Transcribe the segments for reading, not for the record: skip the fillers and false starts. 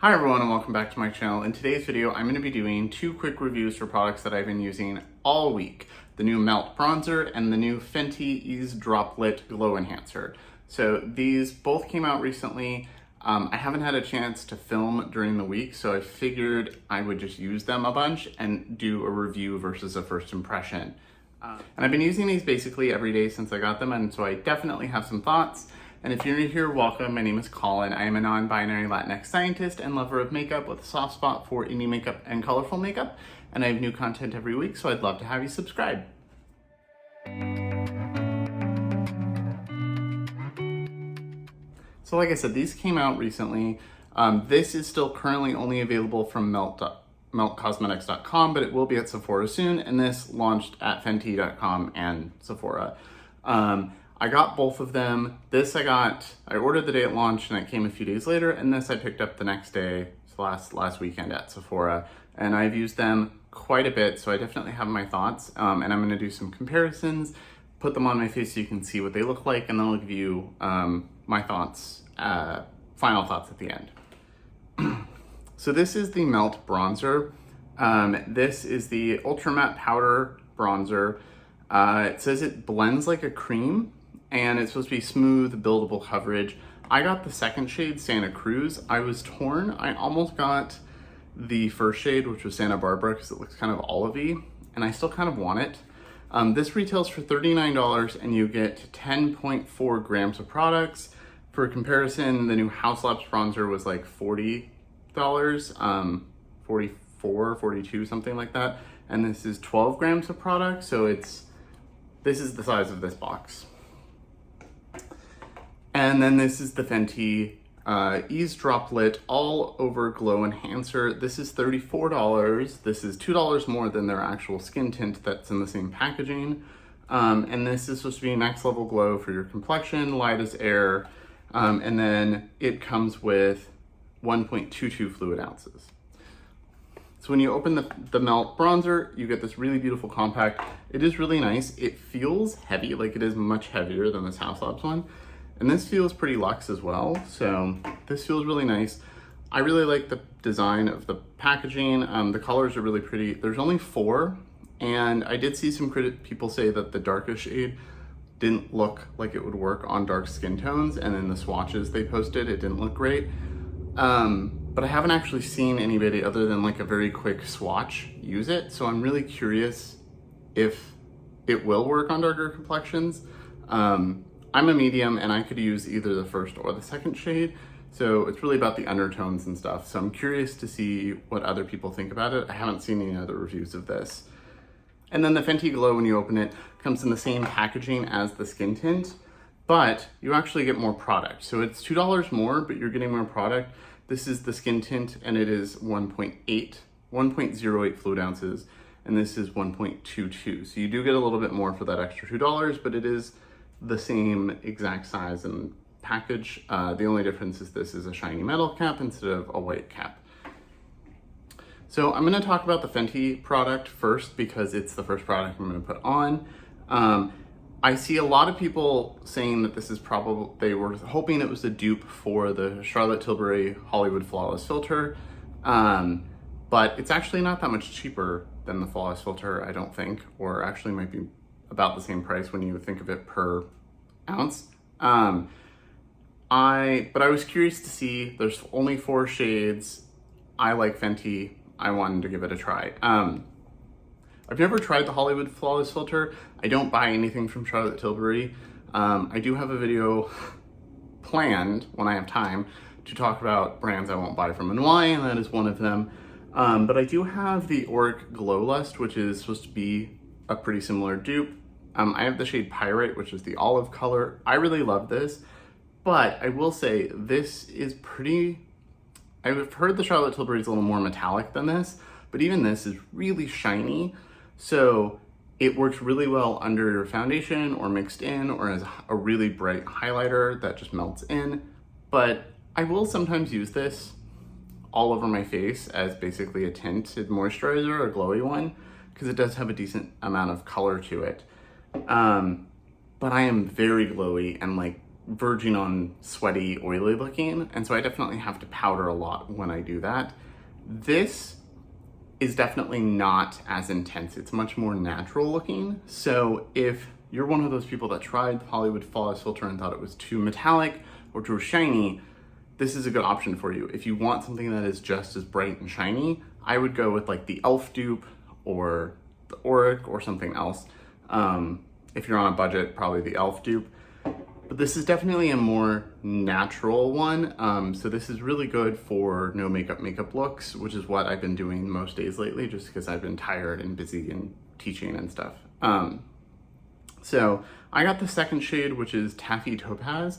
Hi everyone and welcome back to my channel. In today's video, I'm going to be doing two quick reviews for products that I've been using all week. The new Melt Bronzer and the new Fenty Eaze Droplet Glow Enhancer. So these both came out recently. I haven't had a chance to film during the week, so I figured I would just use them a bunch and do a review versus a first impression. And I've been using these basically every day since I got them, and so I definitely have some thoughts. And if you're new here, welcome. My name is Colin. I am a non-binary Latinx scientist and lover of makeup with a soft spot for indie makeup and colorful makeup. And I have new content every week, so I'd love to have you subscribe. So like I said, these came out recently. This is still currently only available from McCosmetics.com, but it will be at Sephora soon. And this launched at Fenty.com and Sephora. I got both of them. This I ordered the day it launched and it came a few days later, and this I picked up the next day, so last weekend at Sephora. And I've used them quite a bit, so I definitely have my thoughts. And I'm gonna do some comparisons, put them on my face so you can see what they look like, and then I'll give you my thoughts, final thoughts at the end. So this is the Melt Bronzer. This is the Ultra Matte Powder Bronzer. It says it blends like a cream, and it's supposed to be smooth, buildable coverage. I got the second shade, Santa Cruz. I was torn. I almost got the first shade, which was Santa Barbara, because it looks kind of olivey, and I still kind of want it. This retails for $39, and you get 10.4 grams of products. For comparison, the new House Labs bronzer was like $40, 44, 42, something like that. And this is 12 grams of product, so this is the size of this box. And then this is the Fenty Eaze Droplet All Over Glow Enhancer. This is $34. This is $2 more than their actual skin tint that's in the same packaging. And this is supposed to be next level glow for your complexion, light as air. And then it comes with 1.22 fluid ounces. So when you open the Melt Bronzer, you get this really beautiful compact. It is really nice. It feels heavy, like it is much heavier than this House Labs one. And this feels pretty luxe as well. So this feels really nice. I really like the design of the packaging. The colors are really pretty. There's only 4. And I did see some people say that the darkest shade didn't look like it would work on dark skin tones. And in the swatches they posted, it didn't look great. But I haven't actually seen anybody other than like a very quick swatch use it. So I'm really curious if it will work on darker complexions. I'm a medium and I could use either the first or the second shade. So it's really about the undertones and stuff. So I'm curious to see what other people think about it. I haven't seen any other reviews of this. And then the Fenty Glow, when you open it, comes in the same packaging as the skin tint, but you actually get more product. So it's $2 more, but you're getting more product. This is the skin tint, and it is 1.08 fluid ounces, and this is 1.22. So you do get a little bit more for that extra $2, but it is the same exact size and package. The only difference is this is a shiny metal cap instead of a white cap. So I'm gonna talk about the Fenty product first because it's the first product I'm gonna put on. I see a lot of people saying that this is they were hoping it was a dupe for the Charlotte Tilbury Hollywood Flawless Filter, but it's actually not that much cheaper than the Flawless Filter, I don't think, or actually might be about the same price when you think of it per ounce. But I was curious to see, there's only 4 shades. I like Fenty, I wanted to give it a try. I've never tried the Hollywood Flawless Filter. I don't buy anything from Charlotte Tilbury. I do have a video planned when I have time to talk about brands I won't buy from and why, and that is one of them. But I do have the Auric Glow Lust, which is supposed to be a pretty similar dupe. I have the shade Pyrite, which is the olive color. I really love this, but I will say this is pretty, I've heard the Charlotte Tilbury is a little more metallic than this, but even this is really shiny. So it works really well under your foundation or mixed in or as a really bright highlighter that just melts in. But I will sometimes use this all over my face as basically a tinted moisturizer, a glowy one, because it does have a decent amount of color to it. But I am very glowy and like verging on sweaty, oily looking, and so I definitely have to powder a lot when I do that. This is definitely not as intense. It's much more natural looking. So if you're one of those people that tried the Hollywood Flawless filter and thought it was too metallic or too shiny, this is a good option for you. If you want something that is just as bright and shiny, I would go with like the e.l.f. dupe or the Auric or something else. If you're on a budget, probably the e.l.f. dupe. But this is definitely a more natural one. So this is really good for no makeup looks, which is what I've been doing most days lately, just because I've been tired and busy and teaching and stuff. So I got the second shade, which is Taffy Topaz.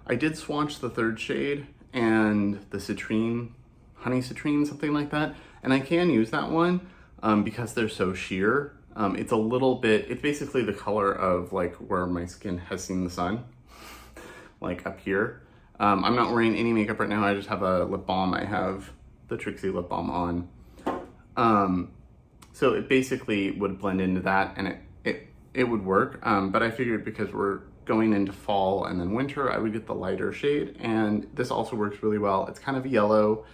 I did swatch the third shade and the citrine, honey citrine, something like that. And I can use that one because they're so sheer. It's a little bit, it's basically the color of like where my skin has seen the sun, like up here. I'm not wearing any makeup right now. I just have a lip balm. I have the Trixie lip balm on. So it basically would blend into that and it would work. But I figured because we're going into fall and then winter, I would get the lighter shade. And this also works really well. It's kind of yellow,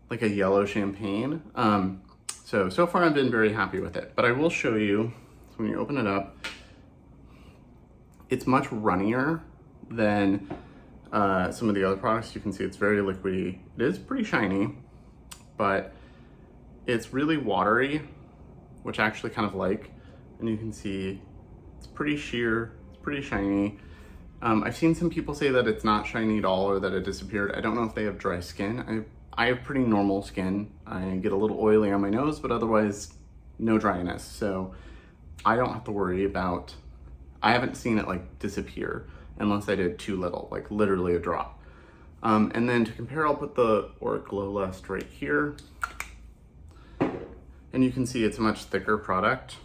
like a yellow champagne. So far I've been very happy with it, but I will show you, so when you open it up, it's much runnier than some of the other products. You can see it's very liquidy. It is pretty shiny, but it's really watery, which I actually kind of like. And you can see it's pretty sheer, it's pretty shiny. I've seen some people say that it's not shiny at all or that it disappeared. I don't know if they have dry skin. I have pretty normal skin. I get a little oily on my nose, but otherwise no dryness. So I don't have to worry about, I haven't seen it like disappear unless I did too little, like literally a drop. And then to compare, I'll put the Auric Glow Lust right here. And you can see it's a much thicker product.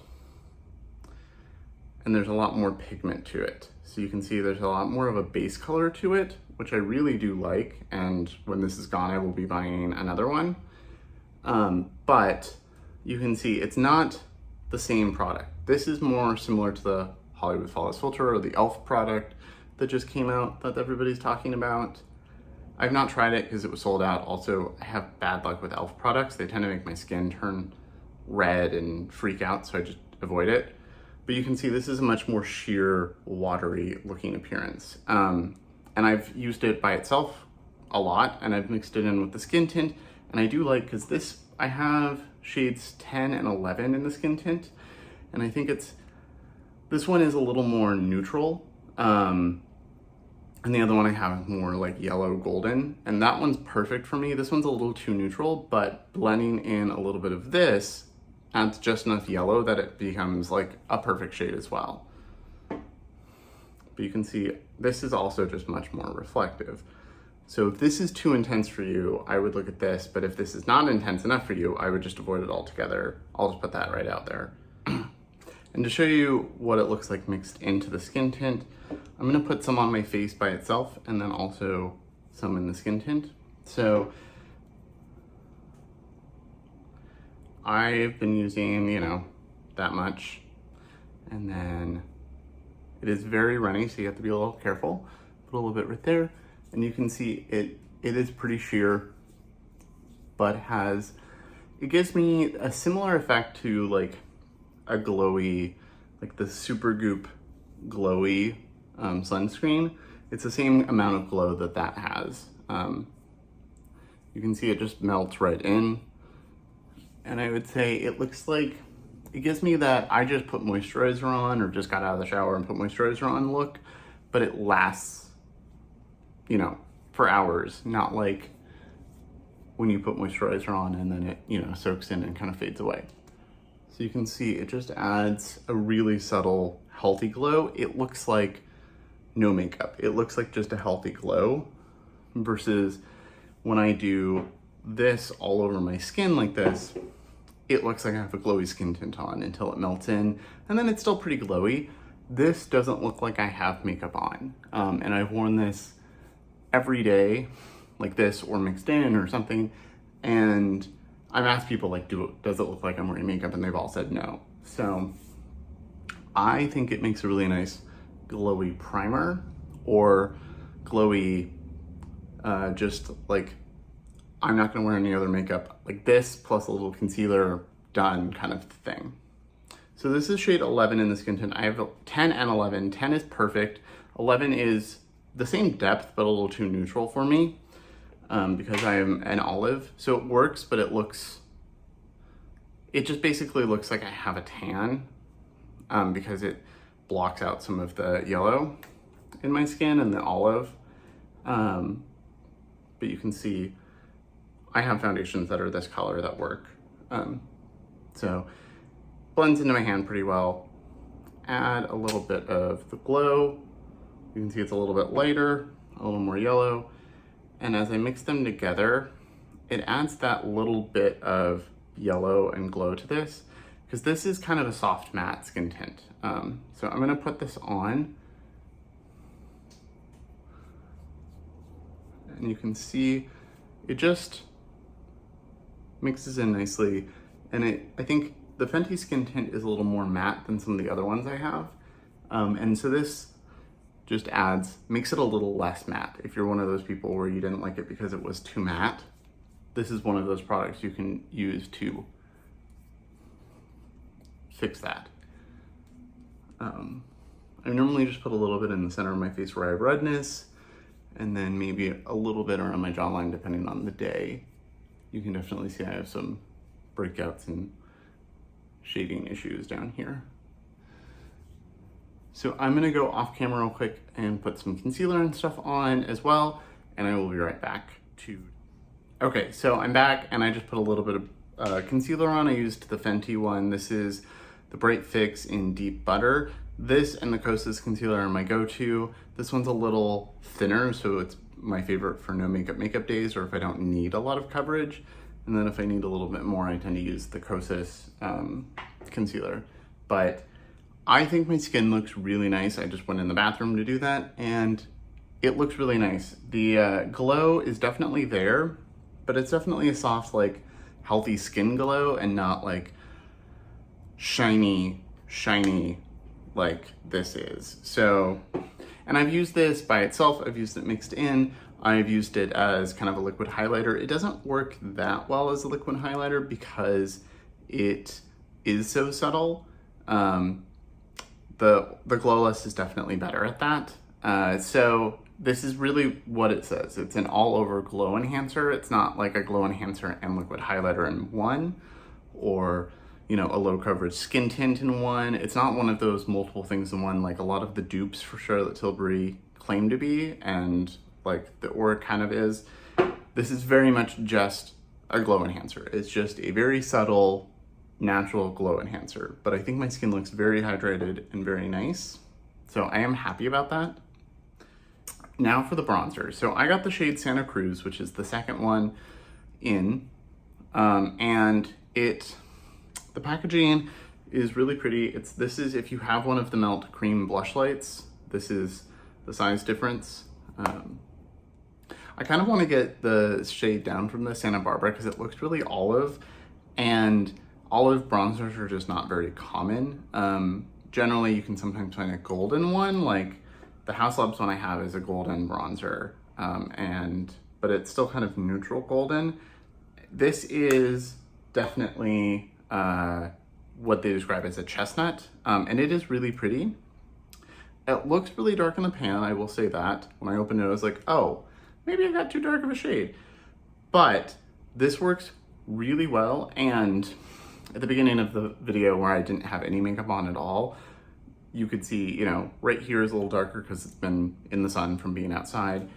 And there's a lot more pigment to it. So you can see there's a lot more of a base color to it, which I really do like. And when this is gone, I will be buying another one. But you can see it's not the same product. This is more similar to the Hollywood Flawless filter or the e.l.f. product that just came out that everybody's talking about. I've not tried it because it was sold out. Also, I have bad luck with e.l.f. products. They tend to make my skin turn red and freak out, so I just avoid it. But you can see this is a much more sheer, watery looking appearance. And I've used it by itself a lot, and I've mixed it in with the skin tint. And I do like, because this, I have shades 10 and 11 in the skin tint. And I think this one is a little more neutral. And the other one I have is more like yellow golden. And that one's perfect for me. This one's a little too neutral, but blending in a little bit of this adds just enough yellow that it becomes like a perfect shade as well. But you can see this is also just much more reflective. So if this is too intense for you, I would look at this, but if this is not intense enough for you, I would just avoid it altogether. I'll just put that right out there. And to show you what it looks like mixed into the skin tint, I'm gonna put some on my face by itself and then also some in the skin tint. So I've been using, that much. And then it is very runny, so you have to be a little careful. Put a little bit right there. And you can see it is pretty sheer, but it gives me a similar effect to like a glowy, like the Super Goop glowy sunscreen. It's the same amount of glow that has. You can see it just melts right in. And I would say it looks like, it gives me that I just put moisturizer on or just got out of the shower and put moisturizer on look, but it lasts, for hours, not like when you put moisturizer on and then it, soaks in and kind of fades away. So you can see it just adds a really subtle, healthy glow. It looks like no makeup. It looks like just a healthy glow versus when I do this all over my skin like this, it looks like I have a glowy skin tint on until it melts in, and then it's still pretty glowy. This doesn't look like I have makeup on. And I've worn this every day like this or mixed in or something. And I've asked people like, does it look like I'm wearing makeup? And they've all said no. So I think it makes a really nice glowy primer or glowy, just like, I'm not gonna wear any other makeup, like this plus a little concealer, done kind of thing. So this is shade 11 in the skin tint. I have 10 and 11. 10 is perfect. 11 is the same depth, but a little too neutral for me because I am an olive. So it works, but it just basically looks like I have a tan because it blocks out some of the yellow in my skin and the olive. But you can see I have foundations that are this color that work. So blends into my hand pretty well. Add a little bit of the glow. You can see it's a little bit lighter, a little more yellow. And as I mix them together, it adds that little bit of yellow and glow to this, because this is kind of a soft matte skin tint. So I'm gonna put this on. And you can see it just mixes in nicely. And I think the Fenty skin tint is a little more matte than some of the other ones I have. And so this just makes it a little less matte. If you're one of those people where you didn't like it because it was too matte, this is one of those products you can use to fix that. I normally just put a little bit in the center of my face where I have redness, and then maybe a little bit around my jawline depending on the day. You can definitely see I have some breakouts and shading issues down here. So I'm gonna go off camera real quick and put some concealer and stuff on as well, and I will be right back to... Okay, so I'm back and I just put a little bit of concealer on. I used the Fenty one. This is the Bright Fix in Deep Butter. This and the Kosas concealer are my go-to. This one's a little thinner, so it's my favorite for no makeup days, or if I don't need a lot of coverage. And then if I need a little bit more, I tend to use the Kosas concealer. But I think my skin looks really nice. I just went in the bathroom to do that, and it looks really nice. The glow is definitely there, but it's definitely a soft, like, healthy skin glow, and not like shiny like this is. So, and I've used this by itself, I've used it mixed in, I've used it as kind of a liquid highlighter. It doesn't work that well as a liquid highlighter because it is so subtle. The Glowless is definitely better at that. So this is really what it says. It's an all over glow enhancer. It's not like a glow enhancer and liquid highlighter in one, or, you know, a low coverage skin tint in one. It's not one of those multiple things in one, like a lot of the dupes for Charlotte Tilbury claim to be, and like the Aura kind of is. This is very much just a glow enhancer. It's just a very subtle, natural glow enhancer. But I think my skin looks very hydrated and very nice. So I am happy about that. Now for the bronzer. So I got the shade Santa Cruz, which is the second one in, and the packaging is really pretty. This is, if you have one of the Melt Cream blush lights, this is the size difference. I kind of want to get the shade down from the Santa Barbara because it looks really olive, and olive bronzers are just not very common. Generally, you can sometimes find a golden one, like the House Labs one I have is a golden bronzer, but it's still kind of neutral golden. This is definitely what they describe as a chestnut, and it is really pretty. It looks really dark in the pan, I will say that. When I opened it, I was like, oh, maybe I got too dark of a shade. But this works really well, and at the beginning of the video where I didn't have any makeup on at all, you could see, you know, right here is a little darker because it's been in the sun from being outside.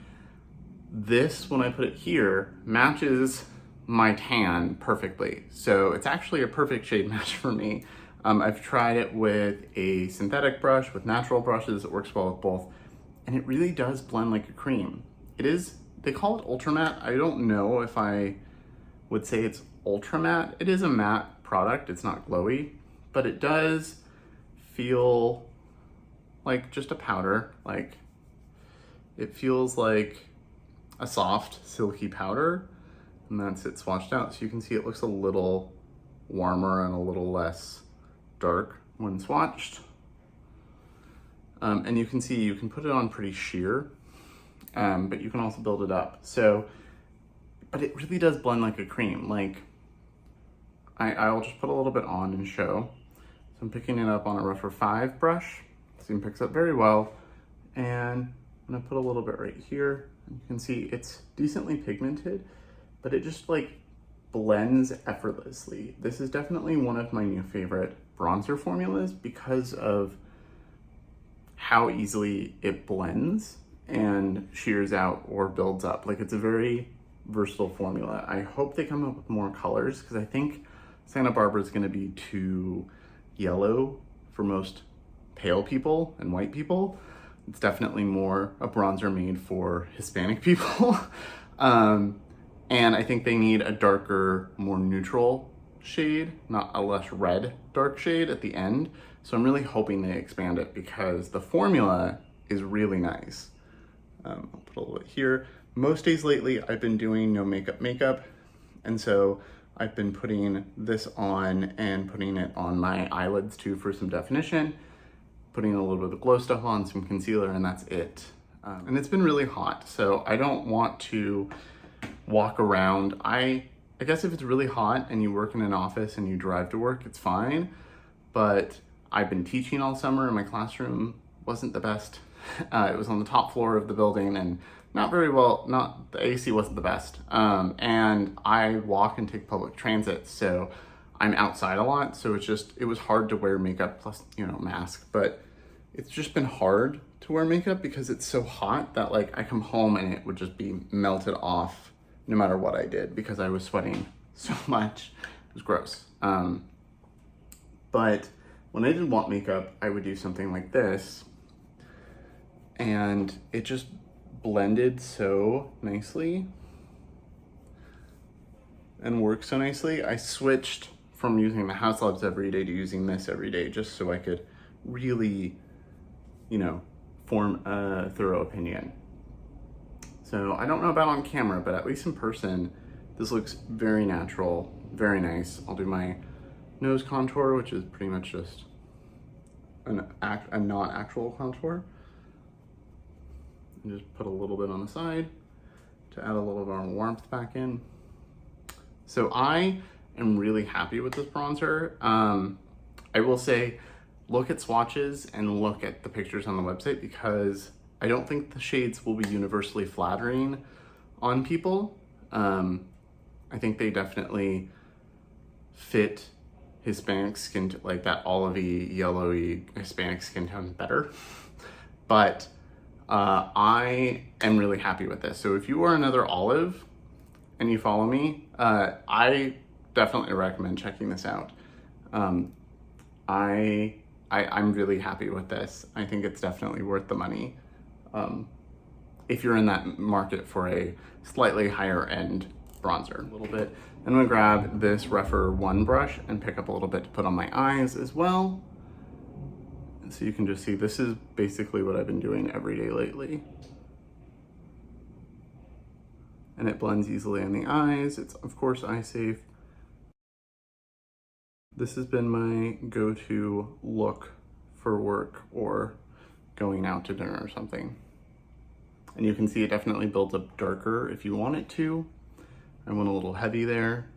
This, when I put it here, matches my tan perfectly. So it's actually a perfect shade match for me. I've tried it with a synthetic brush, with natural brushes. It works well with both. And it really does blend like a cream. It is, they call it ultra matte. I don't know if I would say it's ultra matte. It is a matte product. It's not glowy, but it does feel like just a powder. Like, it feels like a soft, silky powder. And that's it swatched out. So you can see it looks a little warmer and a little less dark when swatched. And you can see you can put it on pretty sheer, but you can also build it up. So, but it really does blend like a cream. Like, I'll just put a little bit on and show. So I'm picking it up on a rougher 5 brush. So it picks up very well. And I'm gonna put a little bit right here. You can see it's decently pigmented, but it just like blends effortlessly. This is definitely one of my new favorite bronzer formulas because of how easily it blends and shears out or builds up. Like, it's a very versatile formula. I hope they come up with more colors because I think Santa Barbara is going to be too yellow for most pale people and white people. It's definitely more a bronzer made for Hispanic people. And I think they need a darker, more neutral shade, not a less red dark shade at the end. So I'm really hoping they expand it because the formula is really nice. I'll put a little bit here. Most days lately, I've been doing no makeup. And so I've been putting this on and putting it on my eyelids too for some definition, putting a little bit of glow stuff on, some concealer, and that's it. And it's been really hot, so I don't want to walk around. I guess if it's really hot and you work in an office and you drive to work, it's fine. But I've been teaching all summer and my classroom wasn't the best. It was on the top floor of the building and not very well, the AC wasn't the best. And I walk and take public transit, so I'm outside a lot. So it was hard to wear makeup plus, mask, but it's just been hard to wear makeup because it's so hot that like I come home and it would just be melted off no matter what I did because I was sweating so much. It was gross. But when I didn't want makeup, I would do something like this and it just blended so nicely and worked so nicely. I switched from using the House Labs every day to using this every day just so I could really, form a thorough opinion. So I don't know about on camera, but at least in person, this looks very natural, very nice. I'll do my nose contour, which is pretty much just a not actual contour. And just put a little bit on the side to add a little bit more warmth back in. So I am really happy with this bronzer. I will say, look at swatches and look at the pictures on the website because I don't think the shades will be universally flattering on people. I think they definitely fit Hispanic skin, like that olivey, yellowy Hispanic skin tone better. But I am really happy with this. So if you are another olive and you follow me, I definitely recommend checking this out. I'm really happy with this. I think it's definitely worth the money. If you're in that market for a slightly higher end bronzer. A little bit. I'm gonna grab this rougher 1 brush and pick up a little bit to put on my eyes as well. So you can just see this is basically what I've been doing every day lately. And it blends easily on the eyes. It's of course eye safe. This has been my go-to look for work or going out to dinner or something. And you can see it definitely builds up darker if you want it to. I went a little heavy there.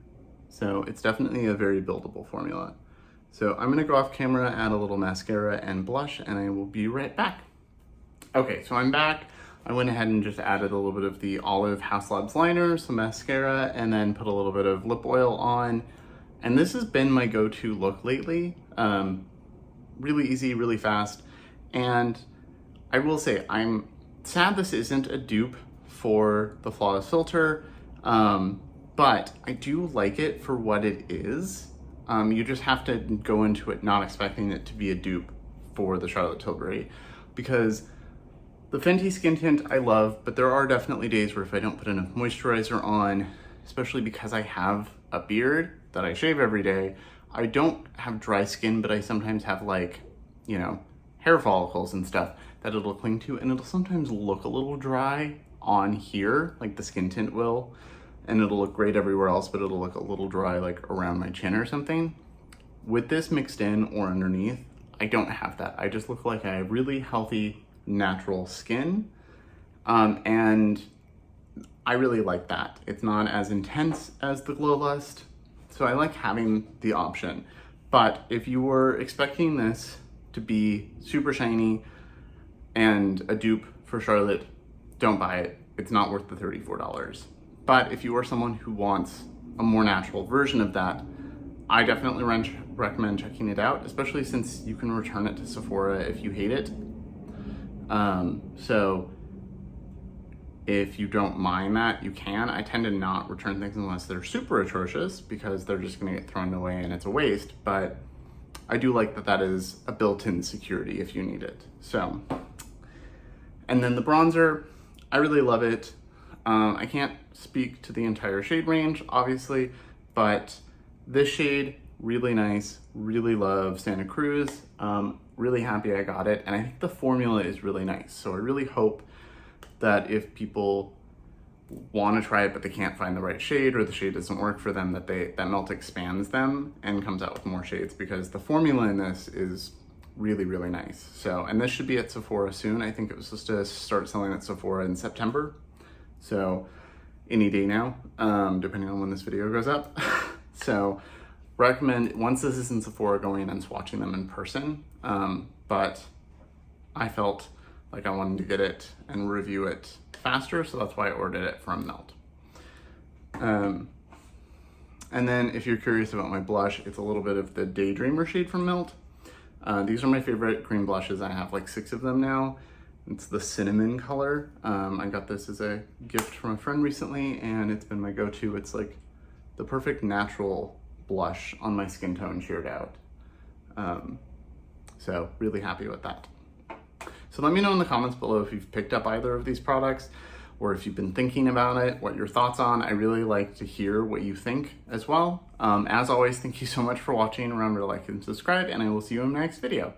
So it's definitely a very buildable formula. So I'm gonna go off camera, add a little mascara and blush, and I will be right back. Okay, so I'm back. I went ahead and just added a little bit of the Olive House Labs liner, some mascara, and then put a little bit of lip oil on. And this has been my go-to look lately. Really easy, really fast. And I will say, I'm sad this isn't a dupe for the Flawless Filter, but I do like it for what it is. You just have to go into it not expecting it to be a dupe for the Charlotte Tilbury, because the Fenty skin tint I love, but there are definitely days where if I don't put enough moisturizer on, especially because I have a beard that I shave every day, I don't have dry skin, but I sometimes have like, hair follicles and stuff that it'll cling to, and it'll sometimes look a little dry on here, like the skin tint will, and it'll look great everywhere else, but it'll look a little dry like around my chin or something. With this mixed in or underneath, I don't have that. I just look like I have really healthy, natural skin. And I really like that. It's not as intense as the Glow Lust, so I like having the option. But if you were expecting this to be super shiny and a dupe for Charlotte, don't buy it. It's not worth the $34. But if you are someone who wants a more natural version of that, I definitely recommend checking it out, especially since you can return it to Sephora if you hate it. So if you don't mind that, you can. I tend to not return things unless they're super atrocious because they're just gonna get thrown away and it's a waste, but I do like that that is a built-in security if you need it. So, and then the bronzer, I really love it. I can't speak to the entire shade range, obviously, but this shade, really nice, really love Santa Cruz. Really happy I got it, and I think the formula is really nice. So I really hope that if people want to try it but they can't find the right shade or the shade doesn't work for them, that Melt expands them and comes out with more shades, because the formula in this is really, really nice. So, and this should be at Sephora soon. I think it was supposed to start selling at Sephora in September. So any day now, depending on when this video goes up. So recommend, once this is in Sephora, going and swatching them in person. But I felt like I wanted to get it and review it faster, so that's why I ordered it from Melt. And then if you're curious about my blush, it's a little bit of the Daydreamer shade from Melt. These are my favorite green blushes. I have like 6 of them now. It's the cinnamon color. I got this as a gift from a friend recently, and it's been my go-to. It's like the perfect natural blush on my skin tone, sheared out. So really happy with that. So let me know in the comments below if you've picked up either of these products, or if you've been thinking about it, what your thoughts on. I really like to hear what you think as well. As always, thank you so much for watching. Remember to like and subscribe, and I will see you in the next video.